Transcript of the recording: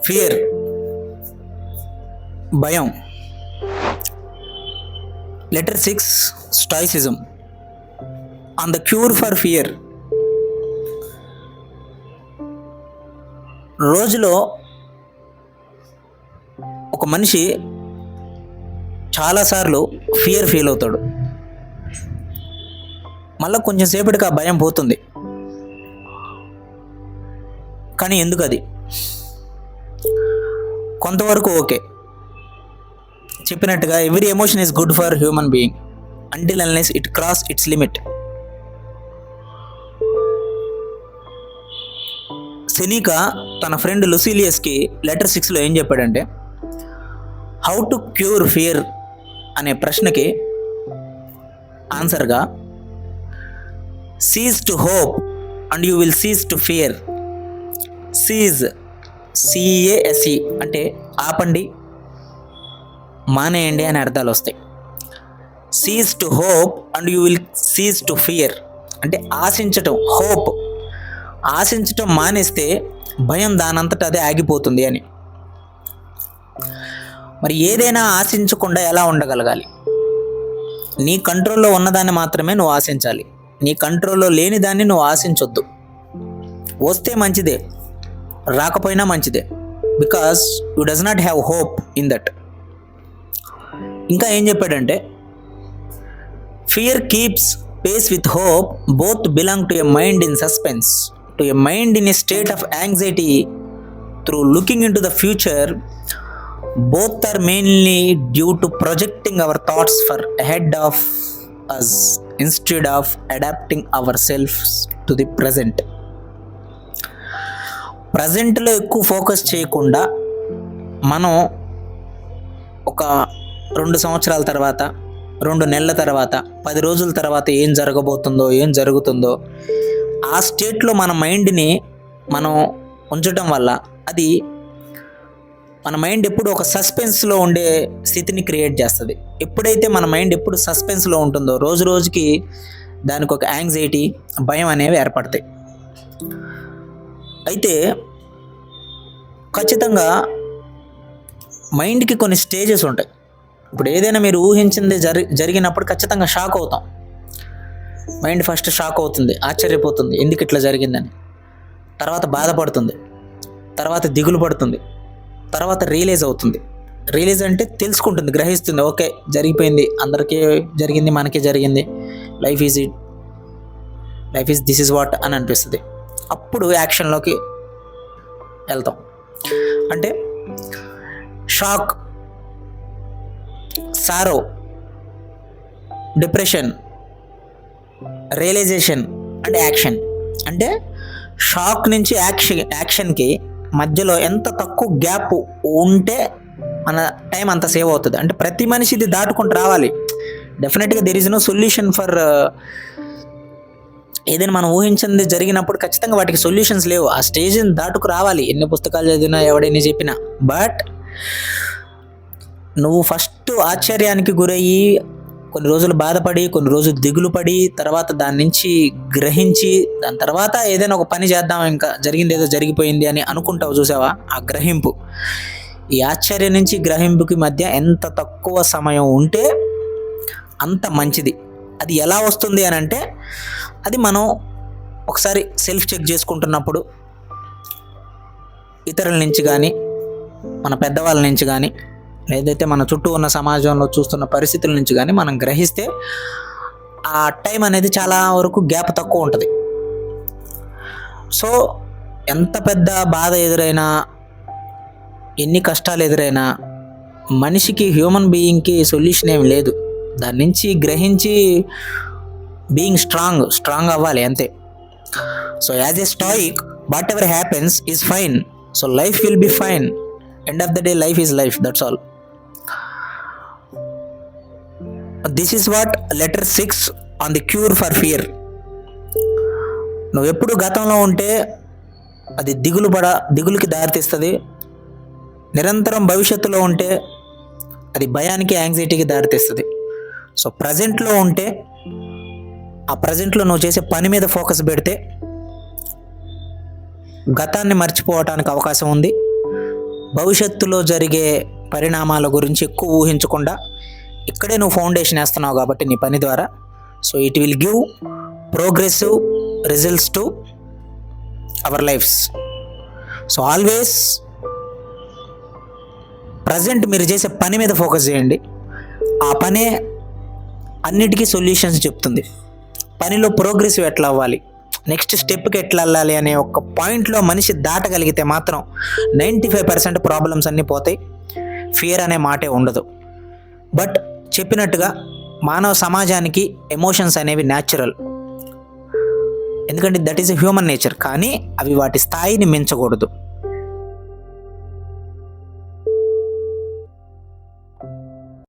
Fear, భయం. Letter 6 stoicism. On the cure for fear. రోజులో ఒక మనిషి చాలాసార్లు ఫియర్ ఫీల్ అవుతాడు, మళ్ళీ కొంచెం సేపటికి ఆ భయం పోతుంది. కానీ ఎందుకు అది? కొంతవరకు ఓకే, చెప్పినట్టుగా every emotion is good for human being until unless it cross its limit. Seneca తన ఫ్రెండ్ లుసిలియస్కి లెటర్ 6లో ఏం చెప్పాడంటే, హౌ టు క్యూర్ ఫియర్ అనే ప్రశ్నకి ఆన్సర్గా cease to hope and you will cease to fear. Cease, C A S E అంటే ఆపండి, మానేయండి అనే అర్థాలు వస్తాయి. Cease to hope and you will cease to fear అంటే ఆశించటం. హోప్, ఆశించటం మానేస్తే భయం దానంతట అదే ఆగిపోతుంది అని. మరి ఏదైనా ఆశించకుండా ఎలా ఉండగలగాలి? నీ కంట్రోల్లో ఉన్నదాన్ని మాత్రమే నువ్వు ఆశించాలి. నీ కంట్రోల్లో లేని దాన్ని నువ్వు ఆశించొద్దు. వస్తే మంచిదే, రాకపోయినా మంచిదే, because you does not have hope in that. ఇంకా ఏం చెప్పాడంటే, fear keeps face with hope, both belong to a mind in suspense, to a mind in a state of anxiety through looking in to the future. Both are mainly due to projecting our thoughts for ahead of us instead of adapting ourselves to the present. ప్రజెంట్లో ఎక్కువ focus చేయకుండా మనం ఒక 2 సంవత్సరాల తర్వాత, 2 నెలల తర్వాత, 10 రోజుల తర్వాత ఏం జరగబోతుందో, ఏం జరుగుతుందో ఆ స్టేట్లో మన మైండ్ని మనం ఉంచడం వల్ల అది మన మైండ్ ఎప్పుడు ఒక సస్పెన్స్లో ఉండే స్థితిని క్రియేట్ చేస్తుంది. ఎప్పుడైతే మన మైండ్ ఎప్పుడు సస్పెన్స్లో ఉంటుందో రోజు రోజుకి దానికి ఒక యాంగ్జైటీ, భయం అనేవి ఏర్పడతాయి. అయితే ఖచ్చితంగా మైండ్కి కొన్ని స్టేజెస్ ఉంటాయి. ఇప్పుడు ఏదైనా మీరు ఊహించింది జరిగినప్పుడు ఖచ్చితంగా షాక్ అవుతాం. మైండ్ ఫస్ట్ షాక్ అవుతుంది, ఆశ్చర్యపోతుంది ఎందుకు ఇట్లా జరిగిందని. తర్వాత బాధపడుతుంది, తర్వాత దిగులు పడుతుంది, తర్వాత రియలైజ్ అవుతుంది. రియలైజ్ అంటే తెలుసుకుంటుంది, గ్రహిస్తుంది, ఓకే జరిగిపోయింది, అందరికీ జరిగింది, మనకే జరిగింది, life is this is what అని అనిపిస్తుంది. అప్పుడు యాక్షన్లోకి వెళ్తాం. అంటే shock, sorrow, depression, realization and action. అంటే షాక్ నుంచి యాక్షన్కి మధ్యలో ఎంత తక్కువ గ్యాప్ ఉంటే మన టైం అంత సేవ్ అవుతుంది. అంటే ప్రతి మనిషి ఇది దాటుకుంటూ రావాలి. డెఫినెట్గా there is no solution for ఏదైనా మనం ఊహించింది జరిగినప్పుడు ఖచ్చితంగా వాటికి సొల్యూషన్స్ లేవు. ఆ స్టేజ్ని దాటుకు రావాలి, ఎన్ని పుస్తకాలు చదివినా, ఎవడైనా చెప్పినా. బట్ నువ్వు ఫస్ట్ ఆశ్చర్యానికి గురయ్యి కొన్ని రోజులు బాధపడి, కొన్ని రోజులు దిగులు పడి, తర్వాత దాని నుంచి గ్రహించి, దాని తర్వాత ఏదైనా ఒక పని చేద్దాం, ఇంకా జరిగింది ఏదో జరిగిపోయింది అని అనుకుంటావు చూసావా, ఆ గ్రహింపు. ఈ ఆశ్చర్యం నుంచి గ్రహింపుకి మధ్య ఎంత తక్కువ సమయం ఉంటే అంత మంచిది. అది ఎలా వస్తుంది అని అంటే, అది మనం ఒకసారి సెల్ఫ్ చెక్ చేసుకుంటున్నప్పుడు ఇతరుల నుంచి కానీ, మన పెద్దవాళ్ళ నుంచి కానీ, ఏదైతే మన చుట్టూ ఉన్న సమాజంలో చూస్తున్న పరిస్థితుల నుంచి కానీ మనం గ్రహిస్తే ఆ టైం అనేది చాలా వరకు గ్యాప్ తక్కువ ఉంటుంది. సో ఎంత పెద్ద బాధ ఎదురైనా, ఎన్ని కష్టాలు ఎదురైనా మనిషికి, హ్యూమన్ బీయింగ్కి సొల్యూషన్ ఏమి లేదు. దాని నుంచి గ్రహించి బీయింగ్ స్ట్రాంగ్ అవ్వాలి అంతే. So as a stoic, what ever happens is fine. So life will be fine. End of the day life is life, that's all. This is what letter 6 on the cure for fear. నువ్వు ఎప్పుడు గతంలో ఉంటే అది దిగులుకి దారితీస్తుంది. నిరంతరం భవిష్యత్తులో ఉంటే అది భయానికి, యాంగ్జైటీకి దారితీస్తుంది. సో ప్రజెంట్లో ఉంటే, ఆ ప్రజెంట్లో నువ్వు చేసే పని మీద ఫోకస్ పెడితే గతాన్ని మర్చిపోవటానికి అవకాశం ఉంది. భవిష్యత్తులో జరిగే పరిణామాల గురించి ఎక్కువ ఊహించకుండా ఇక్కడే నువ్వు ఫౌండేషన్ వేస్తున్నావు కాబట్టి నీ పని ద్వారా. So it will give progressive results to our lifes. So always present మీరు చేసే పని మీద ఫోకస్ చేయండి. ఆ పనే అన్నిటికీ సొల్యూషన్స్ చెప్తుంది. పనిలో ప్రోగ్రెసివ్ ఎట్లా అవ్వాలి, నెక్స్ట్ స్టెప్కి ఎట్లా వెళ్ళాలి అనే ఒక పాయింట్లో మనిషి దాటగలిగితే మాత్రం 95% ప్రాబ్లమ్స్ అన్నీ పోతాయి. ఫియర్ అనే మాటే ఉండదు. బట్ చెప్పినట్టుగా మానవ సమాజానికి ఎమోషన్స్ అనేవి న్యాచురల్, ఎందుకంటే that is a human nature. కానీ అవి వాటి స్థాయిని మించకూడదు.